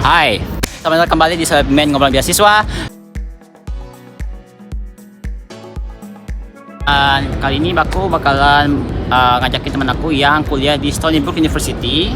Hai, selamat datang kembali di segmen Ngobrol Beasiswa. Kali ini aku bakalan ngajakin teman aku yang kuliah di Stony Brook University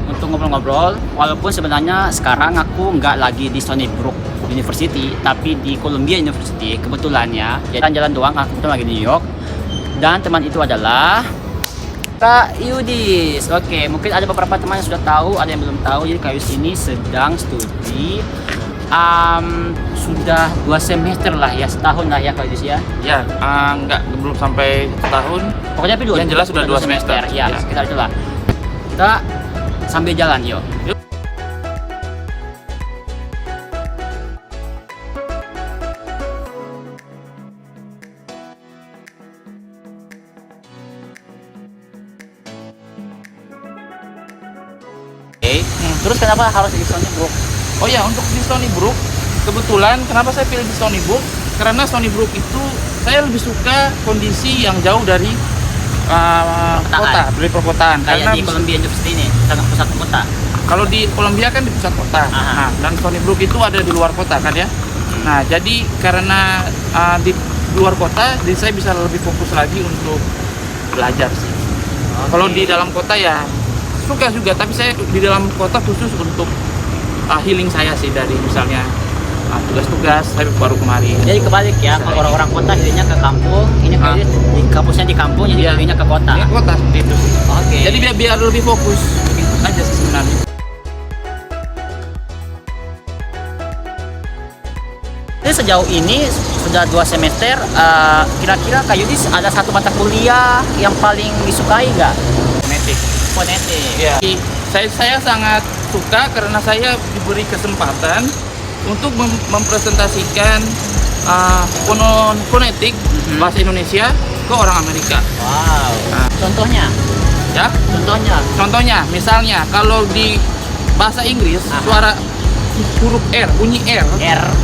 untuk ngobrol-ngobrol. Walaupun sebenarnya sekarang aku nggak lagi di Stony Brook University, tapi di Columbia University. Kebetulannya jalan-jalan doang, aku kebetulan lagi di New York. Dan teman itu adalah Kak Yudis. Oke, mungkin ada beberapa teman yang sudah tahu, ada yang belum tahu. Jadi Kak Yudis ini sedang studi sudah 2 semester lah ya, setahun lah ya Kak Yudis ya. Ya, belum sampai setahun. Pokoknya tapi yang jelas sudah 2 semester. Ya, sekitar itulah. Kita sambil jalan yuk. Terus kenapa harus di Stony Brook? Oh ya, untuk di Stony Brook, kebetulan kenapa saya pilih di Stony Brook? Karena Stony Brook itu saya lebih suka kondisi yang jauh dari kota, dari perkotaan. Kayak Karena di Columbia University ini, tengah pusat kota. kalau di Columbia kan di pusat kota. Nah, dan Stony Brook itu ada di luar kota kan ya. Nah, jadi karena di luar kota, jadi saya bisa lebih fokus lagi untuk belajar sih. Kalau di dalam kota ya suka juga, tapi saya di dalam kota khusus untuk healing saya sih, dari misalnya tugas-tugas saya baru kemarin. Jadi kebalik ya, kalau orang-orang kota healingnya ke kampung, ini kayak di kampusnya di kampung, jadi healingnya ke kota. Ke kota seperti itu sih. Oke. Jadi biar lebih fokus, begitu aja sih sebenarnya. Jadi sejauh ini sudah 2 semester, kira-kira Kak Yudis ada satu mata kuliah yang paling disukai nggak? Fonetik. Fonetik. Ya. Saya sangat suka karena saya diberi kesempatan untuk mempresentasikan fonetik bahasa Indonesia ke orang Amerika. Wow. Contohnya? Ya. Contohnya, misalnya kalau di bahasa Inggris suara huruf R, bunyi R,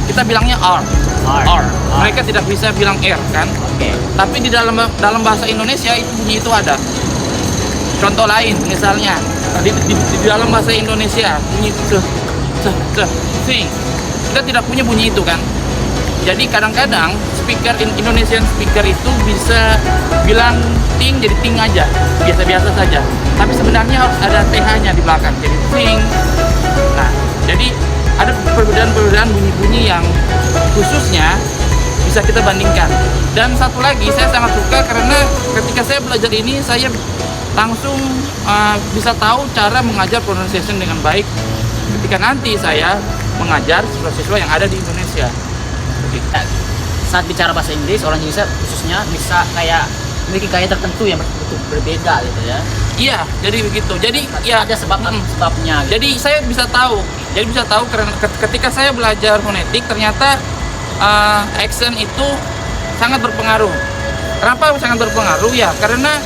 kita bilangnya R. Mereka tidak bisa bilang R kan? Oke. Tapi di dalam bahasa Indonesia itu bunyi itu ada. Contoh lain, misalnya di dalam bahasa Indonesia bunyi sing, kita tidak punya bunyi itu kan. Jadi kadang-kadang Indonesian speaker itu bisa bilang ting jadi ting aja, biasa-biasa saja. Tapi sebenarnya harus ada th-nya di belakang, jadi sing. Nah, jadi ada perbedaan-perbedaan bunyi-bunyi yang khususnya bisa kita bandingkan. Dan satu lagi, saya sangat suka karena ketika saya belajar ini, saya langsung bisa tahu cara mengajar pronunciation dengan baik ketika nanti saya mengajar siswa-siswa yang ada di Indonesia. Saat bicara bahasa Inggris, orang Indonesia khususnya bisa kayak memiliki gaya tertentu yang berbeda gitu ya. Iya, jadi begitu. Jadi ya ada sebabnya. Gitu. Jadi saya bisa tahu. Karena ketika saya belajar fonetik, ternyata accent itu sangat berpengaruh. Kenapa sangat berpengaruh? Ya, karena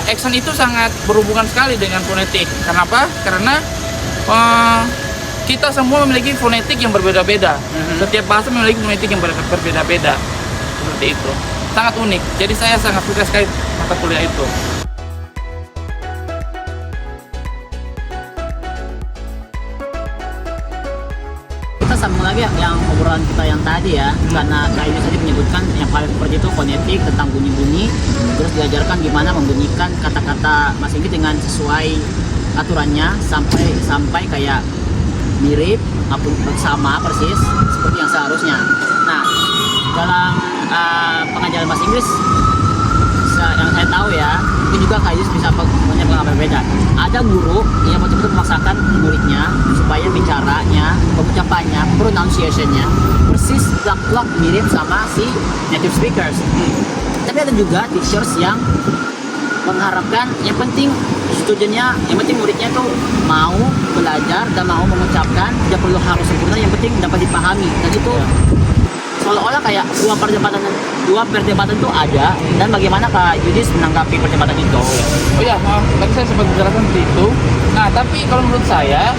accent itu sangat berhubungan sekali dengan fonetik. Kenapa? Karena kita semua memiliki fonetik yang berbeda-beda. Setiap bahasa memiliki fonetik yang berbeda-beda. Seperti itu. Sangat unik. Jadi saya sangat suka sekali mata kuliah itu. Kita sambung lagi yang obrolan kita yang tadi ya, karena Kak Yudis tadi menyebutkan yang paling seperti itu fonetik, tentang bunyi-bunyi, terus diajarkan gimana membunyikan kata-kata bahasa Inggris dengan sesuai aturannya sampai kayak mirip maupun sama persis seperti yang seharusnya. Nah, dalam pengajaran bahasa Inggris yang saya tahu ya, itu juga Kak Yudis bisa punya pengalaman berbeda. Ada guru yang betul-betul memaksakan muridnya supaya bicaranya, pengucapannya, pronunciation-nya persis plak-plak mirip sama si native speakers. Tapi ada juga teachers yang mengharapkan yang penting studentnya, yang penting muridnya tuh mau belajar dan mau mengucapkan, tidak perlu harus sempurna, yang penting dapat dipahami. Dan itu seolah-olah kayak dua perdebatan tuh ada. Dan bagaimana Kak Yudis menanggapi perdebatan itu? Oh ya, tadi saya sempat menjelaskan seperti itu. Nah, tapi kalau menurut saya,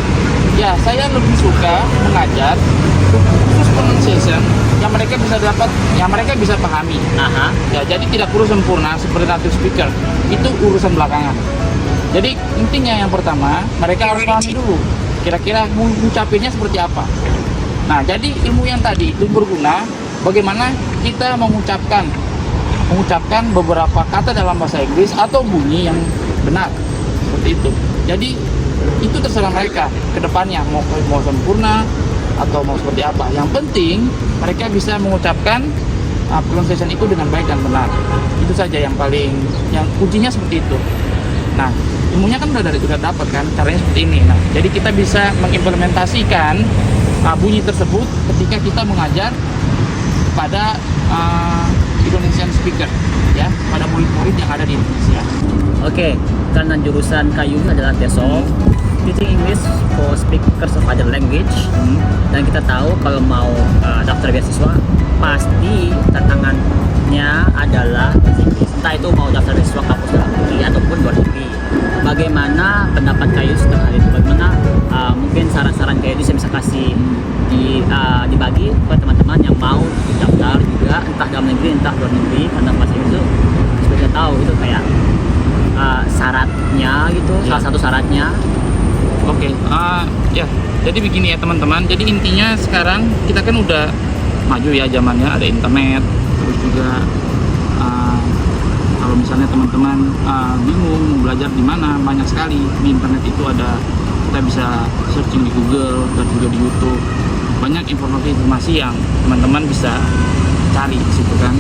ya saya lebih suka mengajar khusus pronunciation yang mereka bisa dapat, yang mereka bisa pahami. Ya, jadi tidak perlu sempurna seperti native speaker. Itu urusan belakangan. Jadi intinya yang pertama, mereka harus pahami dulu. kira-kira ngucapinnya seperti apa. Nah, jadi ilmu yang tadi itu berguna bagaimana kita mengucapkan beberapa kata dalam bahasa Inggris atau bunyi yang benar seperti itu. Jadi itu terserah mereka ke depannya mau sempurna atau mau seperti apa. Yang penting mereka bisa mengucapkan pronunciation itu dengan baik dan benar. Itu saja yang kuncinya seperti itu. Nah, ilmunya kan udah dapat kan, caranya seperti ini. Nah, jadi kita bisa mengimplementasikan bunyi tersebut ketika kita mengajar pada Indonesian speaker, ya, pada murid-murid yang ada di Indonesia. Oke, karena jurusan KUI adalah TESOL, Teaching English for Speakers of Other Language, dan kita tahu kalau mau daftar beasiswa pasti tantangannya adalah bahasa Inggris. Entah itu mau daftar beasiswa kampus dalam negeri ataupun luar negeri. Bagaimana pendapat Kayu setelah hal itu? Bagaimana mungkin saran-saran Kayu itu saya bisa kasih dibagi ke teman-teman yang mau daftar juga, entah dalam negeri entah luar negeri, karena bahasa Inggris itu seperti kita tahu itu kayak syaratnya gitu, Ya. salah satu syaratnya. Oke, ya, jadi begini ya teman-teman. Jadi intinya sekarang kita kan udah maju ya zamannya, ada internet, terus juga kalau misalnya teman-teman bingung mau belajar di mana, banyak sekali di internet itu ada, kita bisa searching di Google dan juga di YouTube, banyak informasi-informasi yang teman-teman bisa cari di situ kan.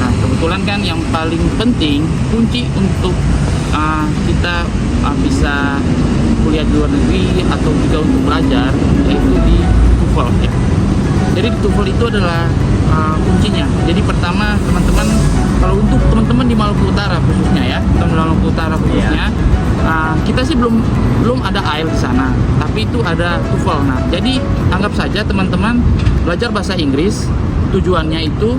Nah, kebetulan kan yang paling penting kunci untuk kita bisa kuliah di luar negeri atau juga untuk belajar yaitu di TOEFL ya. Jadi di TOEFL itu adalah kuncinya. Jadi pertama teman-teman, kalau untuk teman-teman di Maluku Utara khususnya ya, teman Maluku Utara khususnya, kita sih belum ada IELTS di sana, tapi itu ada TOEFL. Nah, jadi anggap saja teman-teman belajar bahasa Inggris tujuannya itu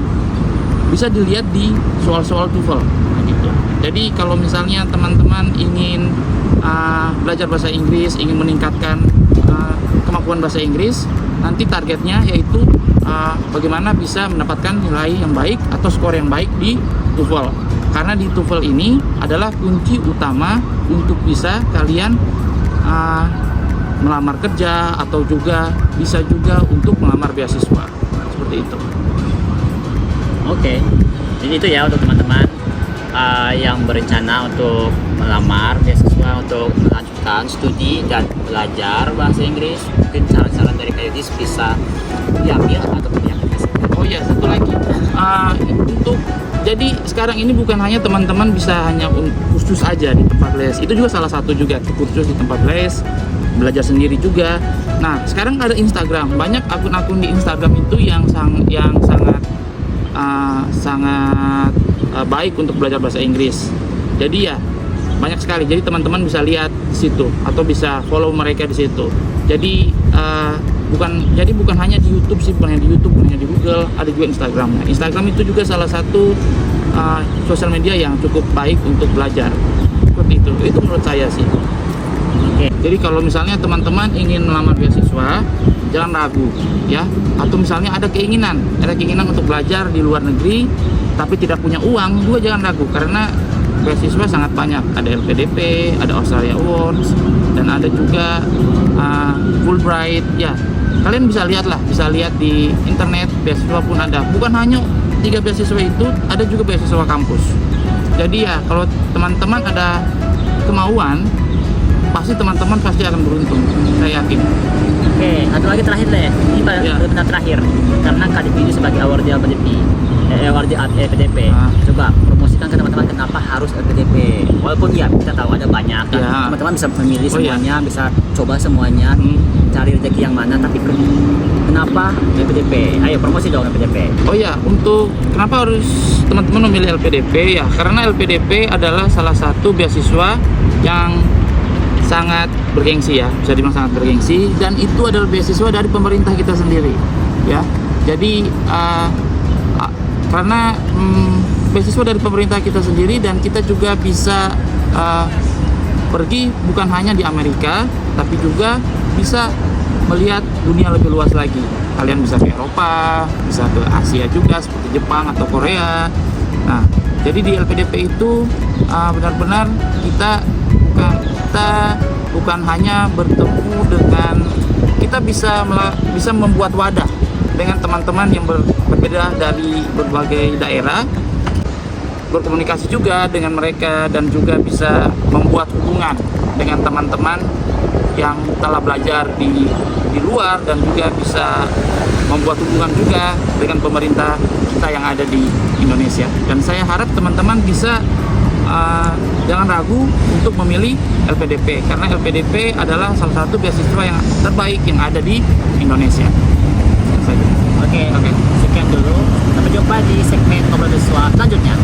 bisa dilihat di soal-soal TOEFL gitu. Jadi kalau misalnya teman-teman ingin belajar bahasa Inggris, ingin meningkatkan kemampuan bahasa Inggris, nanti targetnya yaitu bagaimana bisa mendapatkan nilai yang baik atau skor yang baik di TOEFL. Karena di TOEFL ini adalah kunci utama untuk bisa kalian melamar kerja atau juga bisa juga untuk melamar beasiswa. Seperti itu. Oke, jadi itu ya untuk teman-teman yang berencana untuk melamar beasiswa untuk melanjutkan studi dan belajar bahasa Inggris. Mungkin saran-saran dari Kak Yudis bisa diambil atau diaplikasikan. Oh iya, satu lagi. Jadi sekarang ini bukan hanya teman-teman bisa hanya kursus aja di tempat les. Itu juga salah satu juga, kursus di tempat les, belajar sendiri juga. Nah, sekarang ada Instagram. Banyak akun-akun di Instagram itu yang sangat baik untuk belajar bahasa Inggris. Jadi ya banyak sekali. Jadi teman-teman bisa lihat di situ atau bisa follow mereka di situ. Jadi bukan hanya di YouTube sih, bukan hanya di YouTube, bukan hanya di Google, ada juga Instagram. Nah, Instagram itu juga salah satu sosial media yang cukup baik untuk belajar. Seperti itu. Itu menurut saya sih. Oke. Jadi kalau misalnya teman-teman ingin melamar beasiswa, jangan ragu ya. Atau misalnya ada keinginan untuk belajar di luar negeri tapi tidak punya uang, juga jangan ragu karena beasiswa sangat banyak. Ada LPDP, ada Australia Awards, dan ada juga Fulbright ya. Kalian bisa lihat di internet, beasiswa pun ada. Bukan hanya 3 beasiswa itu, ada juga beasiswa kampus. Jadi ya kalau teman-teman ada kemauan, teman-teman pasti akan beruntung, saya yakin. Oke, satu lagi terakhir deh. Ini benar terakhir. Karena Kak ini sebagai awardee LPDP. Coba promosikan ke teman-teman kenapa harus LPDP. Walaupun ya kita tahu ada banyak kan. Teman-teman bisa memilih semuanya, bisa coba semuanya, cari rezeki yang mana, tapi kenapa LPDP? Ayo promosi dong LPDP. Oh ya, untuk kenapa harus teman-teman memilih LPDP ya? Karena LPDP adalah salah satu beasiswa yang sangat bergengsi ya, bisa dibilang sangat bergengsi, dan itu adalah beasiswa dari pemerintah kita sendiri ya. Jadi karena beasiswa dari pemerintah kita sendiri, dan kita juga bisa pergi bukan hanya di Amerika tapi juga bisa melihat dunia lebih luas lagi. Kalian bisa ke Eropa, bisa ke Asia juga seperti Jepang atau Korea. Nah, jadi di LPDP itu benar-benar kita bukan hanya bertemu dengan kita bisa membuat wadah dengan teman-teman yang berbeda dari berbagai daerah, berkomunikasi juga dengan mereka, dan juga bisa membuat hubungan dengan teman-teman yang telah belajar di luar, dan juga bisa membuat hubungan juga dengan pemerintah kita yang ada di Indonesia. Dan saya harap teman-teman bisa jangan ragu untuk memilih LPDP, karena LPDP adalah salah satu beasiswa yang terbaik yang ada di Indonesia. Oke, sekian dulu. Sampai jumpa di segmen ngobrol beasiswa selanjutnya.